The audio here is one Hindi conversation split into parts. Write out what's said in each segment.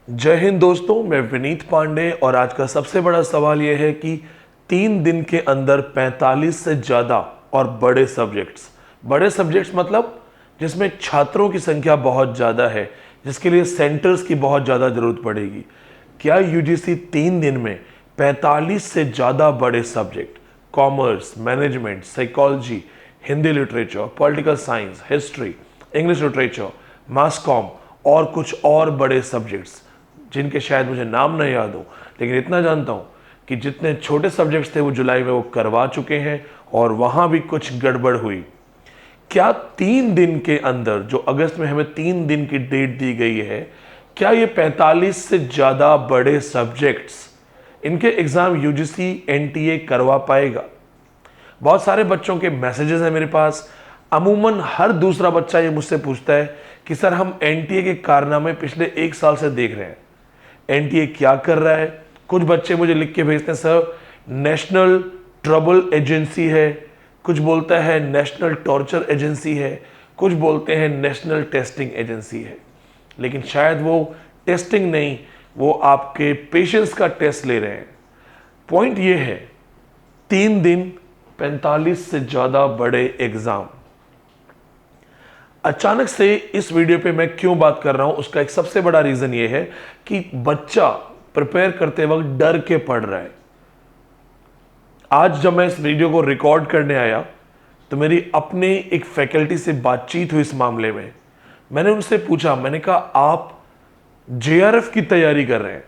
जय हिंद दोस्तों, मैं विनीत पांडे और आज का सबसे बड़ा सवाल यह है कि 3 दिन के अंदर 45 से ज़्यादा और बड़े सब्जेक्ट्स मतलब जिसमें छात्रों की संख्या बहुत ज़्यादा है, जिसके लिए सेंटर्स की बहुत ज़्यादा ज़रूरत पड़ेगी। क्या यूजीसी 3 दिन में 45 से ज़्यादा बड़े subject, commerce, management, psychology, Hindi literature, political science, history, English literature, mass comm और कुछ और बड़े सब्जेक्ट्स जिनके शायद मुझे नाम नहीं याद हो, लेकिन इतना जानता हूं कि जितने छोटे सब्जेक्ट्स थे वो जुलाई में वो करवा चुके हैं और वहां भी कुछ गड़बड़ हुई। क्या 3 दिन के अंदर, जो अगस्त में हमें 3 दिन की डेट दी गई है, क्या ये 45 से ज्यादा बड़े सब्जेक्ट्स इनके एग्जाम यूजीसी एनटीए करवा पाएगा? बहुत सारे बच्चों के मैसेजेस हैं मेरे पास। अमूमन हर दूसरा बच्चा ये मुझसे पूछता है कि सर, हम एनटीए के कारनामे पिछले 1 साल से देख रहे हैं, एनटीए क्या कर रहा है। कुछ बच्चे मुझे लिख के भेजते हैं, सर नेशनल ट्रबल एजेंसी है, कुछ बोलता है नेशनल टॉर्चर एजेंसी है, कुछ बोलते हैं नेशनल टेस्टिंग एजेंसी है। लेकिन शायद वो टेस्टिंग नहीं, वो आपके पेशेंस का टेस्ट ले रहे हैं। पॉइंट ये है, 3 दिन 45 से ज्यादा बड़े एग्जाम। अचानक से इस वीडियो पे मैं क्यों बात कर रहा हूं, उसका एक सबसे बड़ा रीजन ये है कि बच्चा प्रिपेयर करते वक्त डर के पढ़ रहा है। आज जब मैं इस वीडियो को रिकॉर्ड करने आया तो मेरी अपने एक फैकल्टी से बातचीत हुई इस मामले में। मैंने उनसे पूछा, मैंने कहा आप जेआरएफ की तैयारी कर रहे हैं,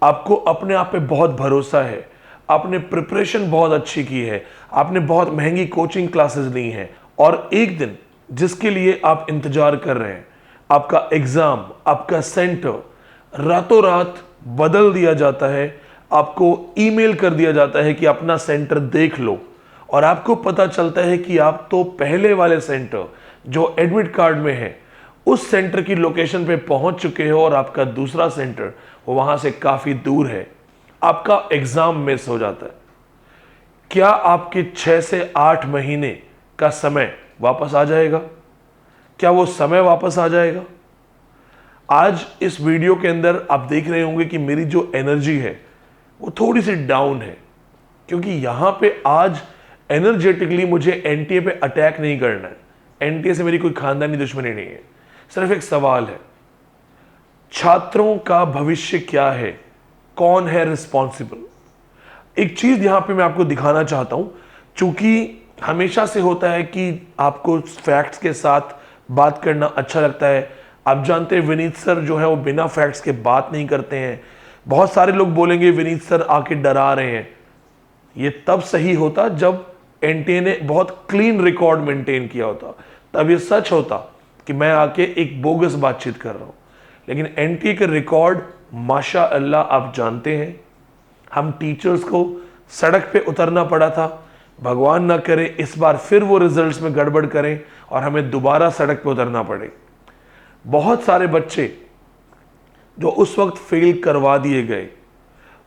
आपको अपने आप पे बहुत भरोसा है, आपने प्रिपरेशन बहुत अच्छी की है, आपने बहुत महंगी कोचिंग क्लासेस ली हैं, और एक दिन जिसके लिए आप इंतजार कर रहे हैं, आपका एग्जाम, आपका सेंटर रातों रात बदल दिया जाता है, आपको ईमेल कर दिया जाता है कि अपना सेंटर देख लो, और आपको पता चलता है कि आप तो पहले वाले सेंटर जो एडमिट कार्ड में है उस सेंटर की लोकेशन पे पहुंच चुके हो और आपका दूसरा सेंटर वो वहां से काफी दूर है। आपका एग्जाम मिस हो जाता है। क्या आपके 6 से 8 महीने का समय वापस आ जाएगा? क्या वो समय वापस आ जाएगा? आज इस वीडियो के अंदर आप देख रहे होंगे कि मेरी जो एनर्जी है वो थोड़ी सी डाउन है, क्योंकि यहां पे आज एनर्जेटिकली मुझे एनटीए पे अटैक नहीं करना है। एनटीए से मेरी कोई खानदानी दुश्मनी नहीं है, सिर्फ एक सवाल है, छात्रों का भविष्य क्या है, कौन है रिस्पॉन्सिबल। एक चीज यहां पे मैं आपको दिखाना चाहता हूं, चूंकि हमेशा से होता है कि आपको फैक्ट्स के साथ बात करना अच्छा लगता है। आप जानते हैं विनीत सर जो है वो बिना फैक्ट्स के बात नहीं करते हैं। बहुत सारे लोग बोलेंगे विनीत सर आके डरा रहे हैं। ये तब सही होता जब एनटीए ने बहुत क्लीन रिकॉर्ड मेंटेन किया होता, तब ये सच होता कि मैं आके एक बोगस बातचीत कर रहा हूं। लेकिन एनटीए के रिकॉर्ड माशाअल्लाह, आप जानते हैं, हम टीचर्स को सड़क पे उतरना पड़ा था। भगवान ना करे इस बार फिर वो रिजल्ट्स में गड़बड़ करें और हमें दोबारा सड़क पे उतरना पड़े। बहुत सारे बच्चे जो उस वक्त फेल करवा दिए गए,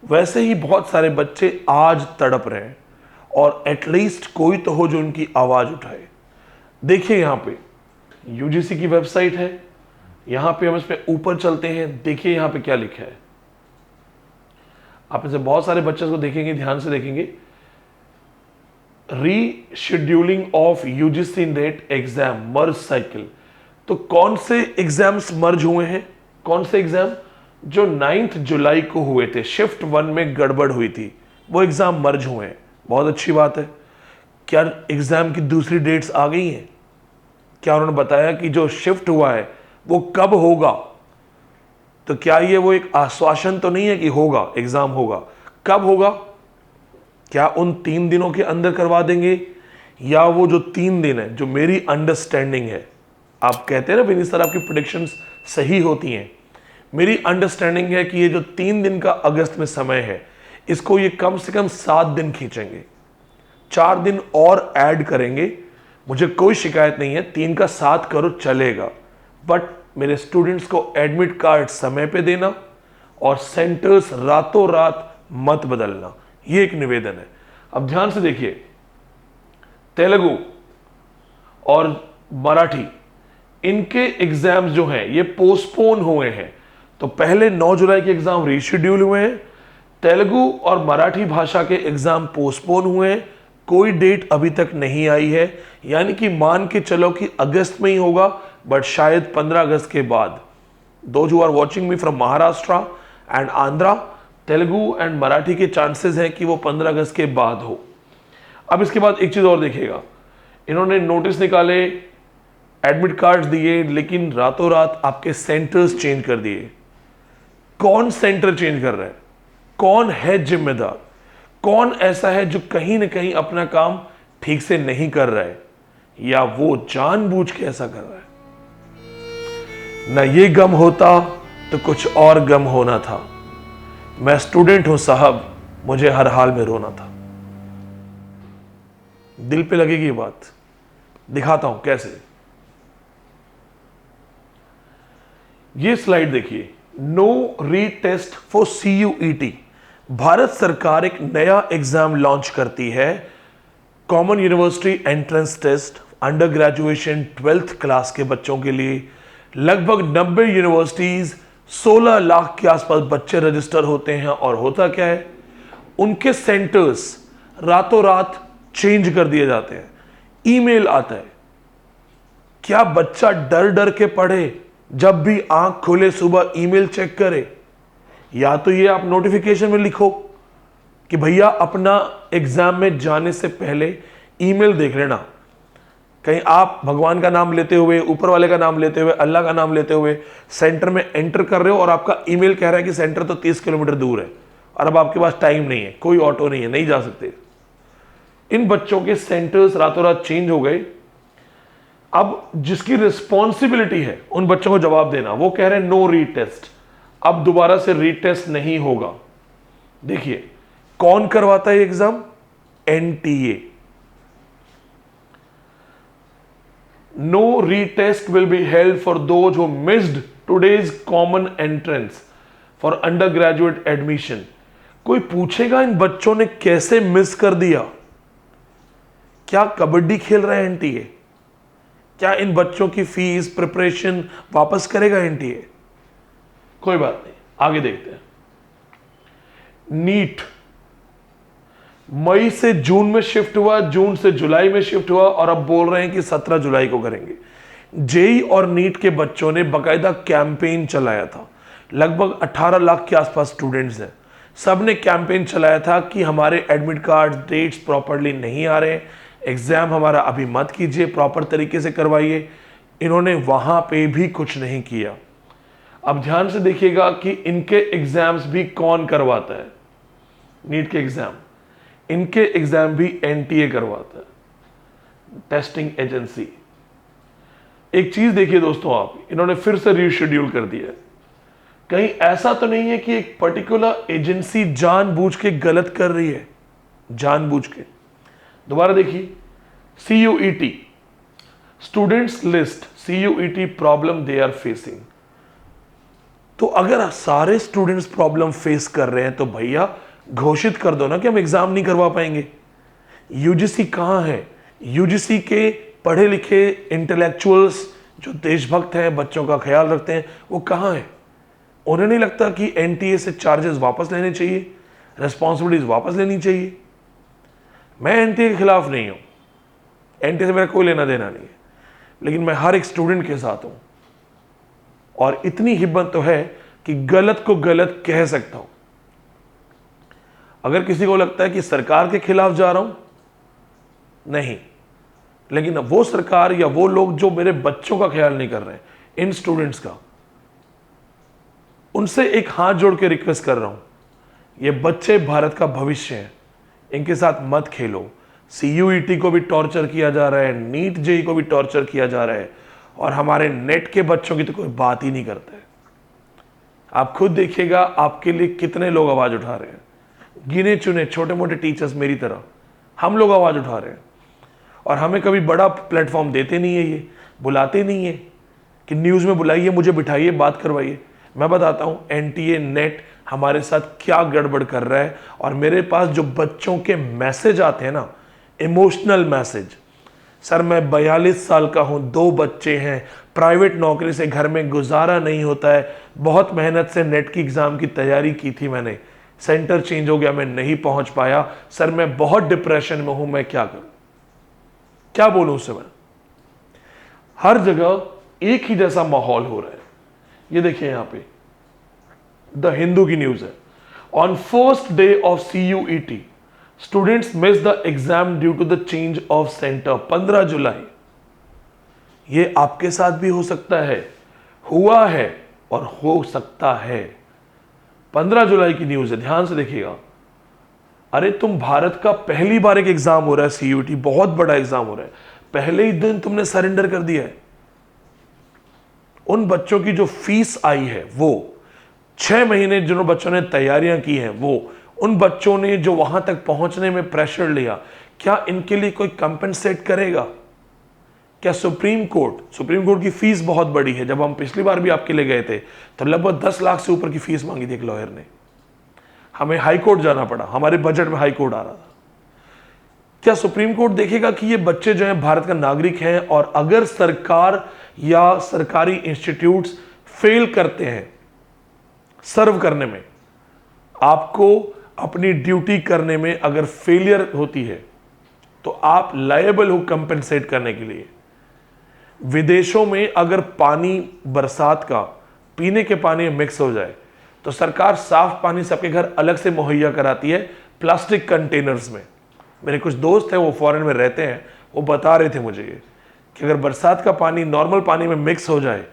वैसे ही बहुत सारे बच्चे आज तड़प रहे हैं, और एटलीस्ट कोई तो हो जो उनकी आवाज उठाए। देखिए यहां पे यूजीसी की वेबसाइट है, यहां पे हम इस पे ऊपर चलते हैं। देखिए यहां पे क्या लिखा है। आप इसे बहुत सारे बच्चों को देखेंगे, ध्यान से देखेंगे, rescheduling of UGC net exam merge cycle. तो कौन से एग्जाम्स मर्ज हुए हैं? कौन से एग्जाम? जो 9 जुलाई को हुए थे, शिफ्ट 1 में गड़बड़ हुई थी, वो एग्जाम मर्ज हुए हैं। बहुत अच्छी बात है। क्या एग्जाम की दूसरी डेट्स आ गई हैं? क्या उन्होंने बताया कि जो शिफ्ट हुआ है वो कब होगा? तो क्या ये वो एक आश्वासन तो नहीं है कि होगा, एग्जाम होगा? कब होगा? क्या उन 3 दिनों के अंदर करवा देंगे, या वो जो 3 दिन है, जो मेरी अंडरस्टैंडिंग है, आप कहते हैं ना विनीत सर आपकी प्रेडिक्शंस सही होती हैं, मेरी अंडरस्टैंडिंग है कि ये जो 3 दिन का अगस्त में समय है, इसको ये कम से कम 7 दिन खींचेंगे, 4 दिन और ऐड करेंगे। मुझे कोई शिकायत नहीं है, 3 का 7 करो चलेगा, बट मेरे स्टूडेंट्स को एडमिट कार्ड समय पे देना और सेंटर्स रातों रात मत बदलना, ये एक निवेदन है। अब ध्यान से देखिए, तेलुगु और मराठी, इनके एग्जाम्स जो हैं ये पोस्टपोन हुए हैं। तो पहले 9 जुलाई के एग्जाम रीशेड्यूल हुए हैं, तेलुगु और मराठी भाषा के एग्जाम पोस्टपोन हुए हैं, कोई डेट अभी तक नहीं आई है, यानी कि मान के चलो कि अगस्त में ही होगा, बट शायद 15 अगस्त के बाद। Those who are watching me from Maharashtra and Andhra, Telugu and Marathi के चांसेस हैं कि वो 15 अगस्त के बाद हो। अब इसके बाद एक चीज और देखिएगा, इन्होंने नोटिस निकाले, एडमिट कार्ड्स दिए, लेकिन रातों रात आपके सेंटर्स चेंज कर दिए। कौन सेंटर चेंज कर रहा है? कौन है जिम्मेदार? कौन ऐसा है जो कहीं ना कहीं अपना काम ठीक से नहीं कर रहा है, या वो जानबूझ के ऐसा कर रहा है? ना ये गम होता तो कुछ और गम होना था। मैं स्टूडेंट हूं साहब, मुझे हर हाल में रोना था। दिल पे लगेगी ये बात, दिखाता हूं कैसे। ये स्लाइड देखिए, no retest for CUET। Bharat सरकार एक नया एग्जाम लॉन्च करती है, common university entrance test, under graduation 12th class के बच्चों के लिए। लगभग 90 यूनिवर्सिटीज, 16 लाख के आसपास बच्चे रजिस्टर होते हैं, और होता क्या है, उनके सेंटर्स रातों रात चेंज कर दिए जाते हैं। ईमेल आता है, क्या बच्चा डर डर के पढ़े, जब भी आंख खोले सुबह ईमेल चेक करे? या तो ये आप नोटिफिकेशन में लिखो कि भैया अपना एग्जाम में जाने से पहले ईमेल देख लेना। कहीं आप भगवान का नाम लेते हुए, ऊपर वाले का नाम लेते हुए, अल्लाह का नाम लेते हुए सेंटर में एंटर कर रहे हो, और आपका ईमेल कह रहा है कि सेंटर तो 30 किलोमीटर दूर है, और अब आपके पास टाइम नहीं है, कोई ऑटो नहीं है, नहीं जा सकते। इन बच्चों के सेंटर्स रातों रात चेंज हो गए। अब जिसकी रिस्पॉन्सिबिलिटी है उन बच्चों को जवाब देना, वो कह रहे हैं नो रीटेस्ट, अब दोबारा से रीटेस्ट नहीं होगा। देखिए कौन करवाता है exam? NTA। No retest will be held for those who missed today's common entrance for under graduate admission. कोई पूछेगा इन बच्चों ने कैसे मिस कर दिया? क्या कबड्डी खेल रहे हैं NTA? क्या इन बच्चों की फीस प्रिपरेशन वापस करेगा NTA? कोई बात नहीं, आगे देखते हैं। नीट मई से जून में शिफ्ट हुआ, जून से जुलाई में शिफ्ट हुआ, और अब बोल रहे हैं कि 17 जुलाई को करेंगे। जेई और नीट के बच्चों ने बाकायदा कैंपेन चलाया था। लगभग 18 लाख के आसपास स्टूडेंट्स हैं, सब ने कैंपेन चलाया था कि हमारे एडमिट कार्ड डेट्स प्रॉपरली नहीं आ रहे, एग्जाम हमारा अभी मत कीजिए, प्रॉपर तरीके से करवाइए। इन्होंने वहां पे भी कुछ नहीं किया। अब ध्यान से देखिएगा कि इनके एग्जाम्स भी कौन करवाता है। नीट के एग्जाम, इनके एग्जाम भी NTA करवाता है, टेस्टिंग एजेंसी। एक चीज देखिए दोस्तों, आप इन्होंने फिर से रीशेड्यूल कर दिया है। कहीं ऐसा तो नहीं है कि एक पर्टिकुलर एजेंसी जानबूझ के गलत कर रही है? जानबूझ के। दोबारा देखिए, CUET students list, CUET problem they are facing. तो अगर सारे स्टूडेंट्स प्रॉब्लम फेस कर रहे हैं तो भैया घोषित कर दो ना कि हम एग्जाम नहीं करवा पाएंगे। UGC कहां है? UGC के पढ़े लिखे इंटेलेक्चुअल्स जो देशभक्त हैं, बच्चों का ख्याल रखते हैं, वो कहां है? उन्हें नहीं लगता कि NTA से चार्जेस वापस लेने चाहिए, रिस्पॉन्सिबिलिटीज वापस लेनी चाहिए? मैं NTA के खिलाफ नहीं हूं, NTA से मेरा कोई लेना देना नहीं है, लेकिन मैं हर एक स्टूडेंट के साथ हूं, और इतनी हिम्मत तो है कि गलत को गलत कह सकता हूं। अगर किसी को लगता है कि सरकार के खिलाफ जा रहा हूं, नहीं, लेकिन वो सरकार या वो लोग जो मेरे बच्चों का ख्याल नहीं कर रहे हैं, इन स्टूडेंट्स का, उनसे एक हाथ जोड़ के रिक्वेस्ट कर रहा हूं, ये बच्चे भारत का भविष्य हैं, इनके साथ मत खेलो। CUET को भी टॉर्चर किया जा रहा है, नीट जेई को भी टॉर्चर किया जा रहा है, और हमारे नेट के बच्चों की तो कोई बात ही नहीं करता है। आप खुद देखिएगा आपके लिए कितने लोग आवाज उठा रहे हैं, गिने चुने छोटे मोटे टीचर्स मेरी तरह, हम लोग आवाज उठा रहे हैं, और हमें कभी बड़ा प्लेटफॉर्म देते नहीं है, ये बुलाते नहीं है कि न्यूज़ में बुलाइए, मुझे बिठाइए, बात करवाइए। मैं बताता हूँ NTA नेट हमारे साथ क्या गड़बड़ कर रहा है, और मेरे पास जो बच्चों के मैसेज आते हैं ना, इमोशनल मैसेज, सर मैं 42 साल का हूं, 2 बच्चे हैं, प्राइवेट नौकरी से घर में गुजारा नहीं होता है, बहुत मेहनत से नेट की एग्जाम की तैयारी की थी मैंने, सेंटर चेंज हो गया, मैं नहीं पहुंच पाया, सर मैं बहुत डिप्रेशन में हूं, मैं क्या करूं, क्या बोलूं उससे मैं। हर जगह एक ही जैसा माहौल हो रहा है। ये देखिए यहां पे द हिंदू की न्यूज है, on first day of CUET students miss the exam due to the change of centre, 15 जुलाई। ये आपके साथ भी हो सकता है, हुआ है और हो सकता है। 15 जुलाई की न्यूज है, ध्यान से देखिएगा। अरे तुम भारत का पहली बार एक एग्जाम हो रहा है CUET, बहुत बड़ा एग्जाम हो रहा है, पहले ही दिन तुमने सरेंडर कर दिया है। उन बच्चों की जो फीस आई है, वो 6 महीने जिन बच्चों ने तैयारियां की हैं, वो उन बच्चों ने जो वहां तक पहुंचने में प्रेशर लिया, क्या इनके लिए कोई कंपेंसेट करेगा? क्या सुप्रीम कोर्ट की फीस बहुत बड़ी है। जब हम पिछली बार भी आपके लिए गए थे तो लगभग 10 लाख से ऊपर की फीस मांगी थी एक लॉयर ने, हमें हाई कोर्ट जाना पड़ा, हमारे बजट में हाई कोर्ट आ रहा था। क्या सुप्रीम कोर्ट देखेगा कि ये बच्चे जो हैं भारत का नागरिक हैं, और अगर सरकार या सरकारी इंस्टीट्यूट्स फेल करते हैं सर्व करने में, आपको अपनी ड्यूटी करने में अगर फेलियर होती है तो आप लायबल हो कंपेंसेट करने के लिए। विदेशों में अगर पानी बरसात का पीने के पानी में मिक्स हो जाए तो सरकार साफ पानी सबके घर अलग से मुहैया कराती है, प्लास्टिक कंटेनर्स में। मेरे कुछ दोस्त हैं, वो फॉरेन में रहते हैं, वो बता रहे थे मुझे ये कि अगर बरसात का पानी नॉर्मल पानी में मिक्स हो जाए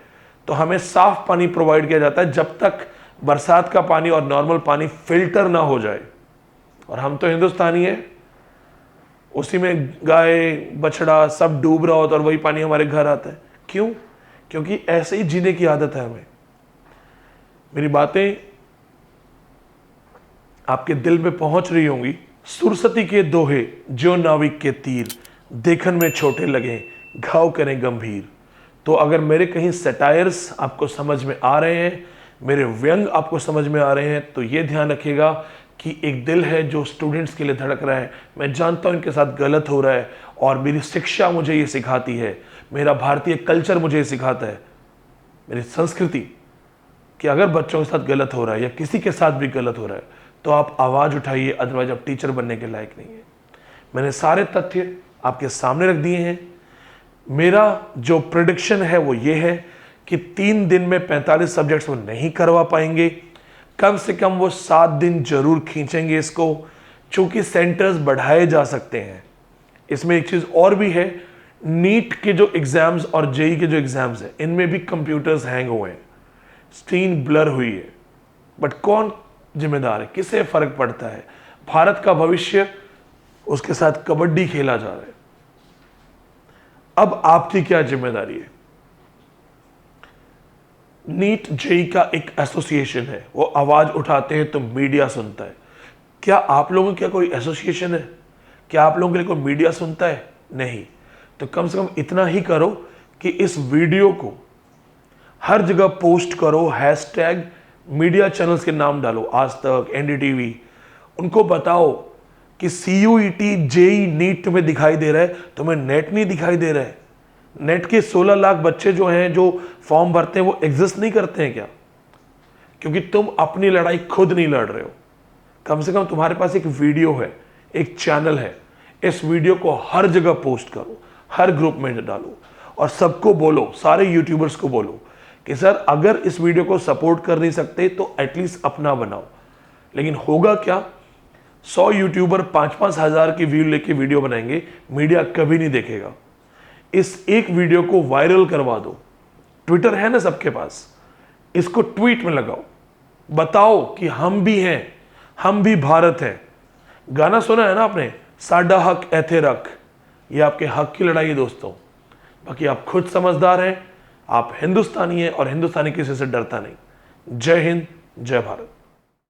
तो हमें साफ पानी प्रोवाइड किया जाता है जब तक बरसात का पानी और नॉर्मल पानी फिल्टर ना हो जाए। और हम तो हिंदुस्तानी हैं, उसी में गाय बछड़ा सब डूब रहा होता है और वही पानी हमारे घर आता है। क्यों? क्योंकि ऐसे ही जीने की आदत है हमें। मेरी बातें आपके दिल में पहुंच रही होंगी। सुरसती के दोहे जो नाविक के तीर, देखन में छोटे लगे घाव करें गंभीर। तो अगर मेरे कहीं सटायर्स आपको समझ में आ रहे हैं, मेरे व्यंग आपको समझ में आ रहे हैं, तो ये ध्यान रखिएगा कि एक दिल है जो स्टूडेंट्स के लिए धड़क रहा है। मैं जानता हूं इनके साथ गलत हो रहा है, और मेरी शिक्षा मुझे ये सिखाती है, मेरा भारतीय कल्चर मुझे ये सिखाता है, मेरी संस्कृति, कि अगर बच्चों के साथ गलत हो रहा है या किसी के साथ भी गलत हो रहा है तो आप आवाज उठाइए, अदरवाइज आप टीचर बनने के लायक नहीं है। मैंने सारे तथ्य आपके सामने रख दिए हैं। मेरा जो प्रेडिक्शन है वो ये है कि 3 दिन में 45 सब्जेक्ट्स वो नहीं करवा पाएंगे, कम से कम वो 7 दिन जरूर खींचेंगे इसको, चूंकि सेंटर्स बढ़ाए जा सकते हैं। इसमें एक चीज और भी है, नीट के जो एग्जाम्स और जेई के जो एग्जाम्स हैं, इनमें भी कंप्यूटर्स हैंग हुए हैं, स्क्रीन ब्लर हुई है। बट कौन जिम्मेदार है, किसे फर्क पड़ता है? भारत का भविष्य, उसके साथ कबड्डी खेला जा रहा है। अब आपकी क्या जिम्मेदारी है? नीट जेई का एक एसोसिएशन है, वो आवाज उठाते हैं तो मीडिया सुनता है। क्या आप लोगों का कोई एसोसिएशन है? क्या आप लोगों के लिए कोई मीडिया सुनता है? नहीं। तो कम से कम इतना ही करो कि इस वीडियो को हर जगह पोस्ट करो, हैशटैग मीडिया चैनल्स के नाम डालो, आज तक, NDTV, उनको बताओ कि CUET जेई नीट तुम्हें दिखाई दे रहा है, तुम्हें नेट नहीं दिखाई दे रहा है। नेट के 16 लाख बच्चे जो हैं, जो फॉर्म भरते हैं, वो एग्जिस्ट नहीं करते हैं क्या? क्योंकि तुम अपनी लड़ाई खुद नहीं लड़ रहे हो। कम से कम तुम्हारे पास एक वीडियो है, एक चैनल है, इस वीडियो को हर जगह पोस्ट करो, हर ग्रुप में डालो और सबको बोलो, सारे यूट्यूबर्स को बोलो कि सर अगर इस वीडियो को सपोर्ट कर नहीं सकते तो एटलीस्ट अपना बनाओ। लेकिन होगा क्या, 100 यूट्यूबर 5-5 हज़ार की व्यू लेके वीडियो बनाएंगे, मीडिया कभी नहीं देखेगा। इस एक वीडियो को वायरल करवा दो, ट्विटर है ना सबके पास, इसको ट्वीट में लगाओ, बताओ कि हम भी हैं, हम भी भारत हैं। गाना सुना है ना आपने, साडा हक ऐथे रख, ये आपके हक की लड़ाई है दोस्तों। बाकी आप खुद समझदार हैं, आप हिंदुस्तानी हैं और हिंदुस्तानी किसी से डरता नहीं। जय हिंद, जय भारत।